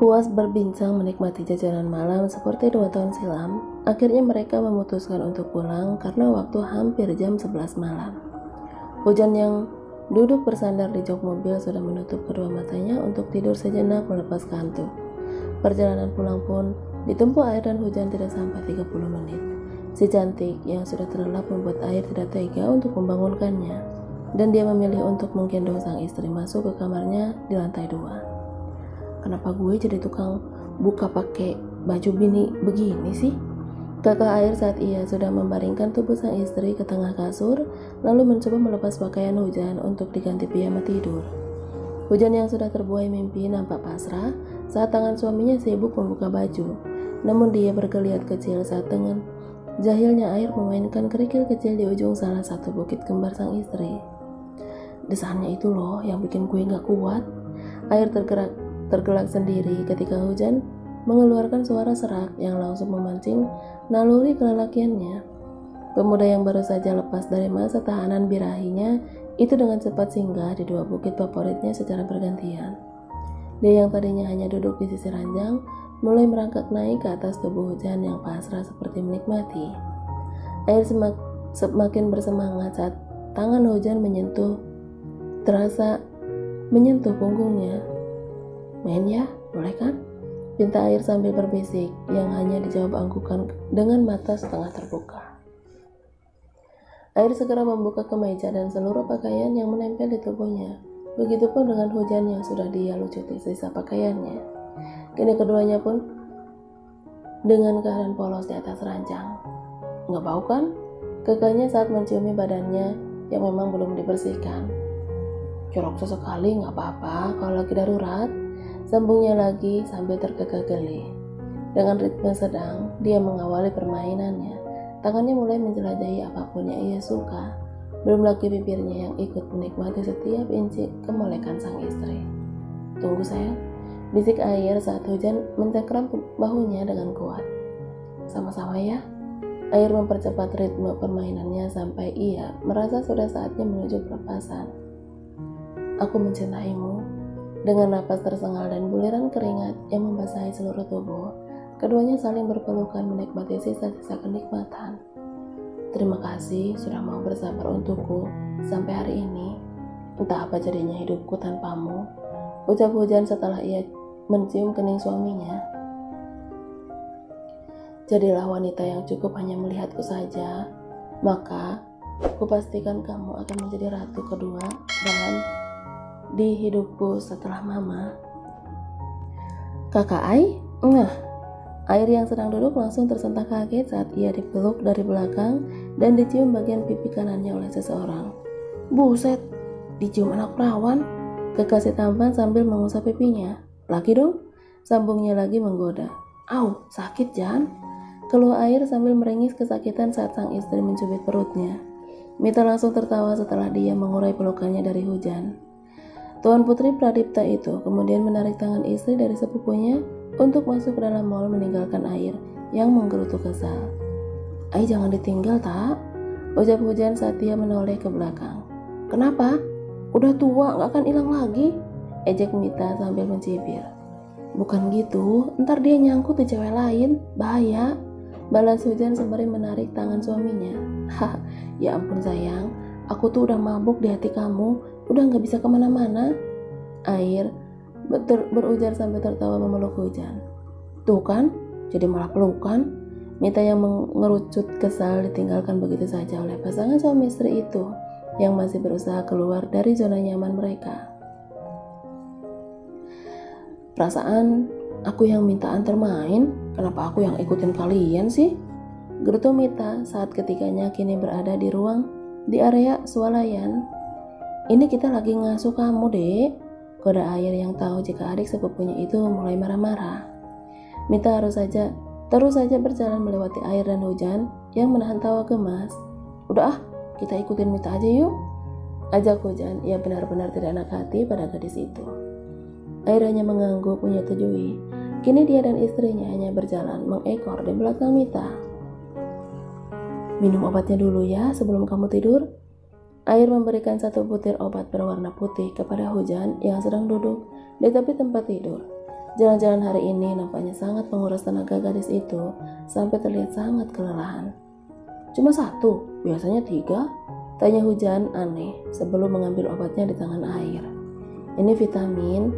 Puas berbincang menikmati jajanan malam seperti 2 tahun silam, akhirnya mereka memutuskan untuk pulang karena waktu hampir jam 11 malam. Hujan yang duduk bersandar di jok mobil sudah menutup kedua matanya untuk tidur sejenak melepas kantuk. Perjalanan pulang pun ditempuh air dan hujan tidak sampai 30 menit. Si cantik yang sudah terlelap membuat air tidak tega untuk membangunkannya, dan dia memilih untuk menggendong sang istri masuk ke kamarnya di lantai 2. Kenapa gue jadi tukang buka pakai baju bini begini sih? Kakak air saat ia sudah membaringkan tubuh sang istri ke tengah kasur, lalu mencoba melepas pakaian hujan untuk diganti piyama tidur. Hujan yang sudah terbuai mimpi nampak pasrah saat tangan suaminya sibuk membuka baju. Namun dia bergeliat kecil saat dengan jahilnya air memainkan kerikil kecil di ujung salah satu bukit kembar sang istri. Desahannya itu loh yang bikin gue gak kuat. Air tergelak sendiri ketika hujan mengeluarkan suara serak yang langsung memancing naluri kelelakiannya. Pemuda yang baru saja lepas dari masa tahanan birahinya itu dengan cepat singgah di 2 bukit favoritnya secara bergantian. Dia yang tadinya hanya duduk di sisi ranjang mulai merangkak naik ke atas tubuh hujan yang pasrah seperti menikmati. Air semakin bersemangat saat tangan hujan terasa menyentuh punggungnya. "Main ya, boleh kan?" pinta air sambil berbisik yang hanya dijawab anggukan dengan mata setengah terbuka. Air segera membuka kemeja dan seluruh pakaian yang menempel di tubuhnya. Begitupun dengan hujan yang sudah dia lucuti sisa pakaiannya. Kini keduanya pun dengan keadaan polos di atas ranjang. "Nggak bau kan?" kakaknya saat menciumi badannya yang memang belum dibersihkan. "Jorok sesekali nggak apa-apa kalau lagi darurat," sambungnya lagi sambil terkekeh geli. Dengan ritme sedang, dia mengawali permainannya. Tangannya mulai menjelajahi apapun yang ia suka. Belum lagi bibirnya yang ikut menikmati setiap inci kemolekan sang istri. "Tunggu sayang," bisik air saat hujan mencengkram bahunya dengan kuat. "Sama-sama ya." Air mempercepat ritme permainannya sampai ia merasa sudah saatnya menuju pelepasan. "Aku mencintaimu." Dengan napas tersengal dan buliran keringat yang membasahi seluruh tubuh, keduanya saling berpelukan menikmati sisa-sisa kenikmatan. "Terima kasih sudah mau bersabar untukku sampai hari ini. Entah apa jadinya hidupku tanpamu," ucap hujan setelah ia mencium kening suaminya. "Jadilah wanita yang cukup hanya melihatku saja, maka kupastikan kamu akan menjadi ratu kedua di hidupku setelah mama." "Kakak Ai?" Air yang sedang duduk langsung tersentak kaget saat ia dipeluk dari belakang dan dicium bagian pipi kanannya oleh seseorang. "Buset, dicium anak perawan," kekasih tampan sambil mengusap pipinya. "Laki dong," sambungnya lagi menggoda. "Au, sakit Jan," keluh air sambil merengis kesakitan saat sang istri mencubit perutnya. Mita langsung tertawa setelah dia mengurai pelukannya dari hujan. Tuan Putri Pradipta itu kemudian menarik tangan istri dari sepupunya untuk masuk ke dalam mal meninggalkan air yang menggerutu kesal. "Ai jangan ditinggal tak?" ucap hujan saat dia menoleh ke belakang. "Kenapa? Udah tua gak akan hilang lagi," ejek Mita sambil mencibir. "Bukan gitu, ntar dia nyangkut di cewek lain, bahaya," balas hujan sembari menarik tangan suaminya. "Hah, ya ampun sayang, aku tuh udah mabuk di hati kamu, udah gak bisa kemana-mana," air berujar sambil tertawa memeluk hujan. "Tuh kan, jadi malah pelukan," Mita yang mengerucut kesal ditinggalkan begitu saja oleh pasangan suami istri itu yang masih berusaha keluar dari zona nyaman mereka. "Perasaan aku yang minta antar main, kenapa aku yang ikutin kalian sih?" gerutu Mita saat ketiganya kini berada di area swalayan. "Ini kita lagi ngasuh kamu, Dek," goda air yang tahu jika adik sepupunya itu mulai marah-marah. Mita terus saja berjalan melewati air dan hujan yang menahan tawa gemas. "Udah kita ikutin Mita aja yuk," ajak hujan. Ia benar-benar tidak enak hati pada gadis itu. Air hanya mengangguk menyetujui. Kini dia dan istrinya hanya berjalan mengekor di belakang Mita. "Minum obatnya dulu ya sebelum kamu tidur." Air memberikan 1 butir obat berwarna putih kepada hujan yang sedang duduk di tepi tempat tidur. Jalan-jalan hari ini nampaknya sangat menguras tenaga gadis itu sampai terlihat sangat kelelahan. Cuma satu, biasanya tiga? Tanya Hujan aneh sebelum mengambil obatnya di tangan air. Ini vitamin,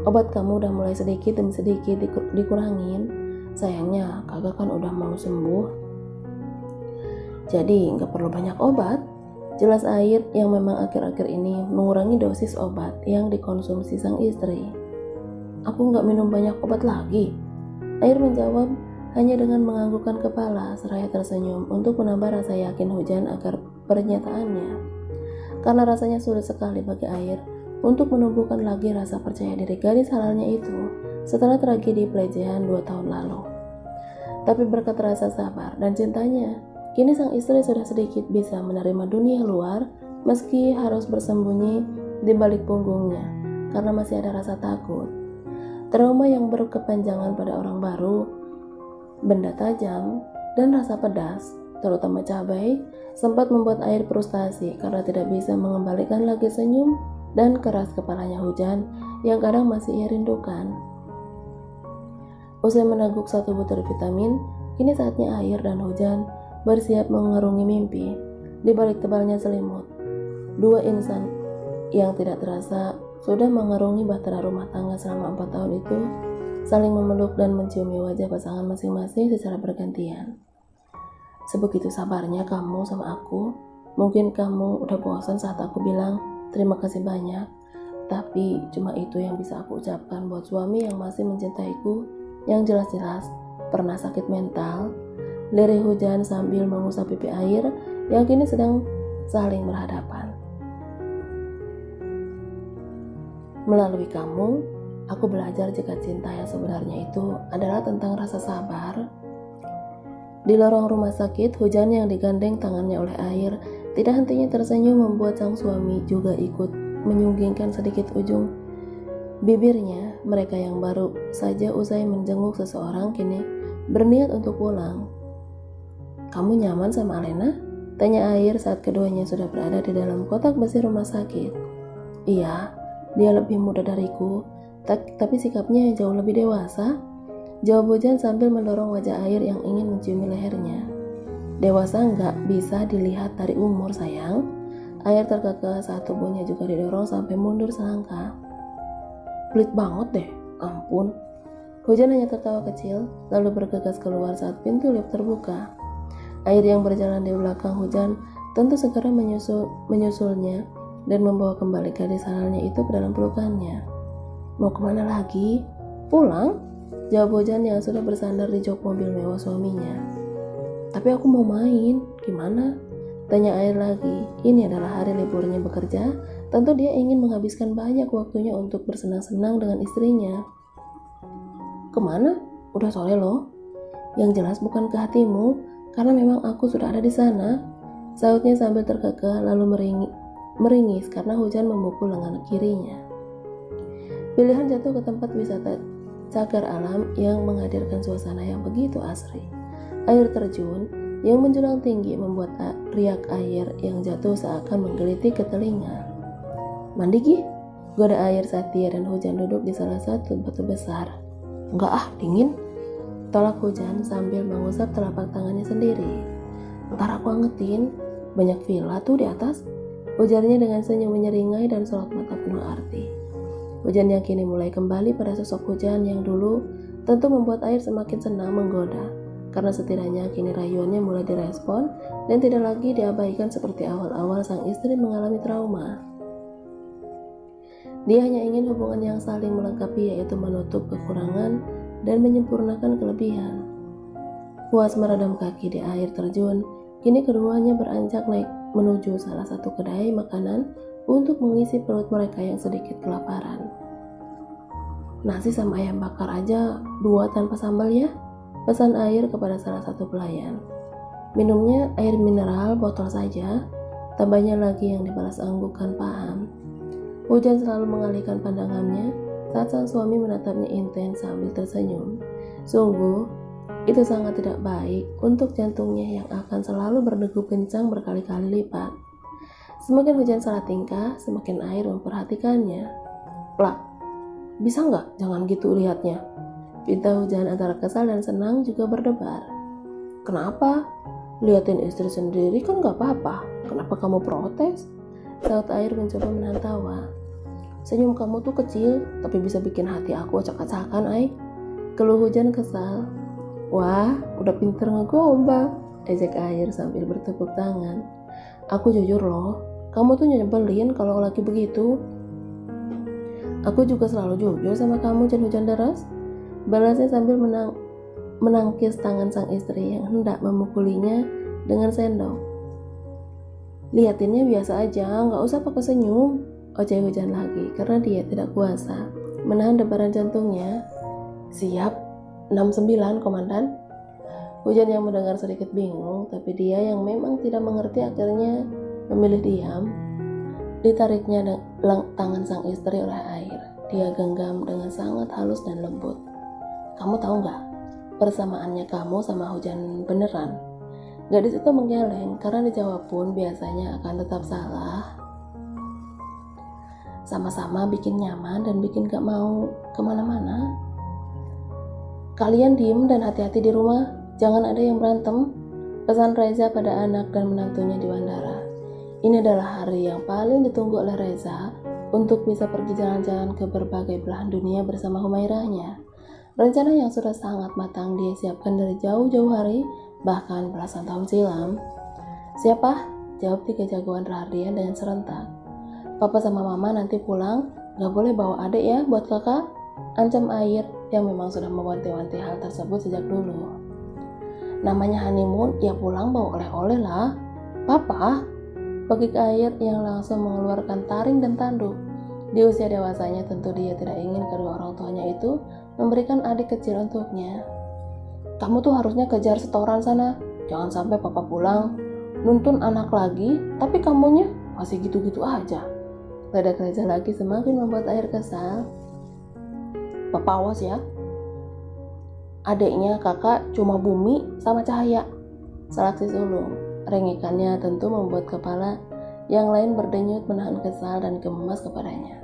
obat kamu udah mulai sedikit demi sedikit dikurangin. Sayangnya kakak kan udah mau sembuh. Jadi nggak perlu banyak obat. Jelas air yang memang akhir-akhir ini mengurangi dosis obat yang dikonsumsi sang istri. Aku nggak minum banyak obat lagi. Air menjawab hanya dengan menganggukkan kepala seraya tersenyum untuk menambah rasa yakin Hujan agar pernyataannya. Karena rasanya sulit sekali bagi air untuk menumbuhkan lagi rasa percaya diri gadis halalnya itu setelah tragedi pelecehan 2 tahun lalu. Tapi berkat rasa sabar dan cintanya, kini sang istri sudah sedikit bisa menerima dunia luar meski harus bersembunyi di balik punggungnya karena masih ada rasa takut. Trauma yang berkepanjangan pada orang baru, benda tajam, dan rasa pedas, terutama cabai, sempat membuat air frustasi karena tidak bisa mengembalikan lagi senyum dan keras kepalanya Hujan yang kadang masih ia rindukan. Usai meneguk satu butir vitamin, kini saatnya air dan Hujan bersiap mengarungi mimpi di balik tebalnya selimut. Dua insan yang tidak terasa sudah mengarungi bahtera rumah tangga selama 4 tahun itu saling memeluk dan menciumi wajah pasangan masing-masing secara bergantian. Sebegitu sabarnya kamu sama aku. Mungkin kamu udah bosan saat aku bilang terima kasih banyak, tapi cuma itu yang bisa aku ucapkan buat suami yang masih mencintaiku, yang jelas-jelas pernah sakit mental. Lirih Hujan sambil mengusap pipi air yang kini sedang saling berhadapan. Melalui kamu, aku belajar jika cinta yang sebenarnya itu adalah tentang rasa sabar. Di lorong rumah sakit, Hujan yang digandeng tangannya oleh air tidak hentinya tersenyum membuat sang suami juga ikut menyunggingkan sedikit ujung bibirnya. Mereka yang baru saja usai menjenguk seseorang kini berniat untuk pulang. Kamu nyaman sama Alena? Tanya air saat keduanya sudah berada di dalam kotak besi rumah sakit. Iya, dia lebih muda dariku, tapi sikapnya jauh lebih dewasa. Jawab Hujan sambil mendorong wajah air yang ingin menciumi lehernya. Dewasa nggak bisa dilihat dari umur sayang. Air terkekeh saat tubuhnya juga didorong sampai mundur selangkah. Pelit banget deh, ampun. Hujan hanya tertawa kecil, lalu bergegas keluar saat pintu lift terbuka. Air yang berjalan di belakang Hujan tentu segera menyusulnya dan membawa kembali gadis halalnya itu ke dalam pelukannya. Mau kemana lagi? Pulang? Jawab Hujan yang sudah bersandar di jok mobil mewah suaminya. Tapi aku mau main, gimana? Tanya air lagi. Ini adalah hari liburnya bekerja, tentu dia ingin menghabiskan banyak waktunya untuk bersenang-senang dengan istrinya. Kemana? Udah sore loh. Yang jelas bukan ke hatimu, karena memang aku sudah ada di sana. Sautnya sambil terkekeh lalu meringis karena Hujan memukul lengan kirinya. Pilihan jatuh ke tempat wisata cagar alam yang menghadirkan suasana yang begitu asri. Air terjun yang menjulang tinggi membuat riak air yang jatuh seakan menggelitik ke telinga. Mandi gih? Goda air saat dia dan Hujan duduk di salah satu batu besar. Enggak ah, dingin. Tolak Hujan sambil mengusap telapak tangannya sendiri. Ntar aku angetin, banyak villa tuh di atas. Ujarnya dengan senyum menyeringai dan sorot mata penuh arti. Hujan yang kini mulai kembali pada sosok Hujan yang dulu tentu membuat air semakin senang menggoda, karena setidaknya kini rayuannya mulai direspon dan tidak lagi diabaikan seperti awal-awal sang istri mengalami trauma. Dia hanya ingin hubungan yang saling melengkapi, yaitu menutup kekurangan dan menyempurnakan kelebihan. Puas meredam kaki di air terjun, kini keduanya beranjak naik menuju salah satu kedai makanan untuk mengisi perut mereka yang sedikit kelaparan. Nasi sama ayam bakar aja 2 tanpa sambal ya, pesan air kepada salah satu pelayan. Minumnya air mineral botol saja, tambahnya lagi yang dibalas anggukan paham. Hujan selalu mengalihkan pandangannya saat sang suami menatapnya intens sambil tersenyum. Sungguh, itu sangat tidak baik untuk jantungnya yang akan selalu berdegup kencang berkali-kali lipat. Semakin Hujan salah tingkah, semakin air memperhatikannya. Plak, Bisa nggak jangan gitu lihatnya? Pinta hujan antara kesal dan senang juga berdebar. Kenapa? Liatin istri sendiri kan gak apa-apa. Kenapa kamu protes? Saut air mencoba menahan tawa. Senyum kamu tuh kecil, tapi bisa bikin hati aku acak-acakan, Ai. Keluh hujan kesal. Wah, udah pinter ngegombal, ejek air sambil bertepuk tangan. Aku jujur loh, kamu tuh nyebelin kalau lagi begitu. Aku juga selalu jujur sama kamu, hujan deras. Balasnya sambil menangkis tangan sang istri yang hendak memukulinya dengan sendok. Liatinnya biasa aja, gak usah pakai senyum, oceh hujan lagi karena dia tidak kuasa menahan debaran jantungnya. Siap, 69 komandan. Hujan yang mendengar sedikit bingung, tapi dia yang memang tidak mengerti akhirnya memilih diam. Ditariknya tangan sang istri oleh air. Dia genggam dengan sangat halus dan lembut. Kamu tahu gak, persamaannya kamu sama hujan beneran? Gadis itu menggeleng karena dijawab pun biasanya akan tetap salah. Sama-sama bikin nyaman dan bikin gak mau kemana-mana. Kalian diem dan hati-hati di rumah, jangan ada yang berantem, pesan Reza pada anak dan menantunya di bandara. Ini adalah hari yang paling ditunggu oleh Reza untuk bisa pergi jalan-jalan ke berbagai belahan dunia bersama Humairahnya. Rencana yang sudah sangat matang dia siapkan dari jauh-jauh hari, bahkan belasan tahun silam. Siapa? Jawab 3 jagoan Rahardian dengan serentak. Papa sama mama nanti pulang, gak boleh bawa adik ya buat kakak, ancam air yang memang sudah mewanti-wanti hal tersebut sejak dulu. Namanya honeymoon, ya pulang bawa oleh-oleh lah. Papa, pegik air yang langsung mengeluarkan taring dan tanduk. Di usia dewasanya tentu dia tidak ingin kedua orang tuanya itu memberikan adik kecil untuknya. Kamu tuh harusnya kejar setoran sana, jangan sampai papa pulang nuntun anak lagi, tapi kamunya masih gitu-gitu aja. Ledak Reza lagi semakin membuat air kesal. Papa awas ya, adiknya kakak cuma Bumi sama Cahaya, salak si sulung. Rengekannya tentu membuat kepala yang lain berdenyut menahan kesal dan gemas kepadanya.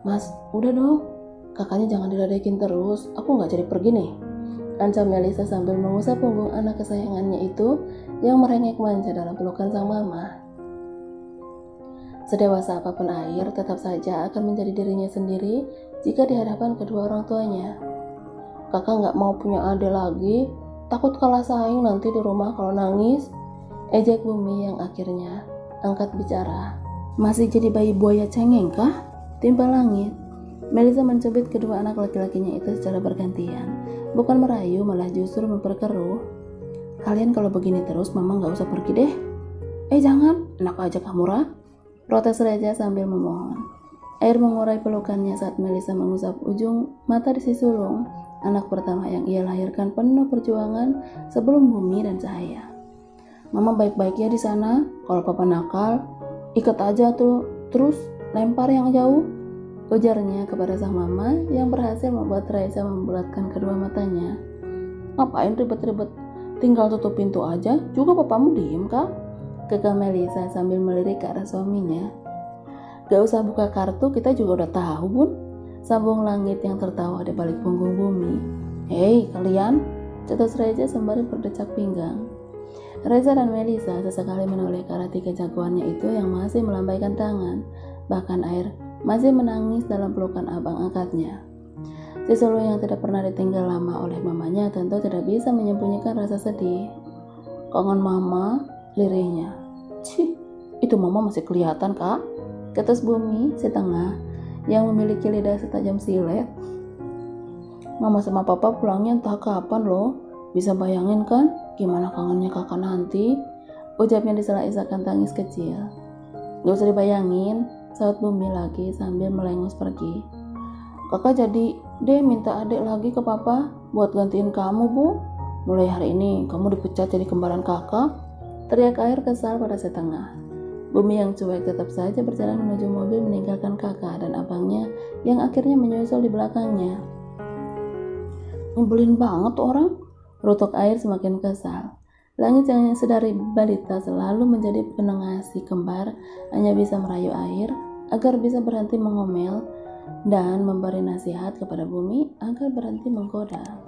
Mas, udah dong, kakaknya jangan diledekin terus, aku gak jadi pergi nih, ancam Melisa sambil mengusap punggung anak kesayangannya itu yang merengek manja dalam pelukan sang mama. Sedewasa apapun air, tetap saja akan menjadi dirinya sendiri jika di hadapan kedua orang tuanya. Kakak gak mau punya adik lagi, takut kalah saing nanti di rumah kalau nangis, ejek Bumi yang akhirnya angkat bicara. Masih jadi bayi buaya cengeng kah? Timpal langit. Melisa mencubit kedua anak laki-lakinya itu secara bergantian. Bukan merayu, malah justru memperkeruh. Kalian kalau begini terus, mama gak usah pergi deh. Jangan, enak aja kamu, Ra. Protes Reza sambil memohon. Air mengurai pelukannya saat Melisa mengusap ujung mata di si sulung, anak pertama yang ia lahirkan penuh perjuangan sebelum Bumi dan Cahaya. Mama baik-baik ya di sana. Kalau papa nakal, ikat aja tuh, terus lempar yang jauh, ujarnya kepada sang mama yang berhasil membuat Reza membulatkan kedua matanya. Ngapain ribet-ribet? Tinggal tutup pintu aja, juga papamu diem kak? Kekeh Melisa sambil melirik ke arah suaminya. Gak usah buka kartu, kita juga udah tahu bun, sambung langit yang tertawa di balik punggung Bumi. Hei kalian, cetus Reza sembari berdecak pinggang. Reza dan Melisa sesekali menoleh ke arah 3 jagoannya itu yang masih melambaikan tangan. Bahkan air masih menangis dalam pelukan abang angkatnya. Si sulung yang tidak pernah ditinggal lama oleh mamanya tentu tidak bisa menyembunyikan rasa sedih. Kangen mama, lirihnya. Cih, itu mama masih kelihatan kak, ketus Bumi setengah yang memiliki lidah setajam silet. Mama sama papa pulangnya entah kapan loh, bisa bayangin kan gimana kangennya kakak nanti, ucapnya disela-isakan tangis kecil. Gak usah dibayangin, saut Bumi lagi sambil melengus pergi. Kakak jadi deh minta adik lagi ke papa buat gantiin kamu bu. Mulai hari ini kamu dipecat jadi kembaran kakak, teriak air kesal pada setengah. Bumi yang cuek tetap saja berjalan menuju mobil meninggalkan kakak dan abangnya yang akhirnya menyusul di belakangnya. Nyebelin banget tuh orang, rutuk air semakin kesal. Langit yang sedari balita selalu menjadi penengah si kembar hanya bisa merayu air agar bisa berhenti mengomel dan memberi nasihat kepada bumi agar berhenti menggoda.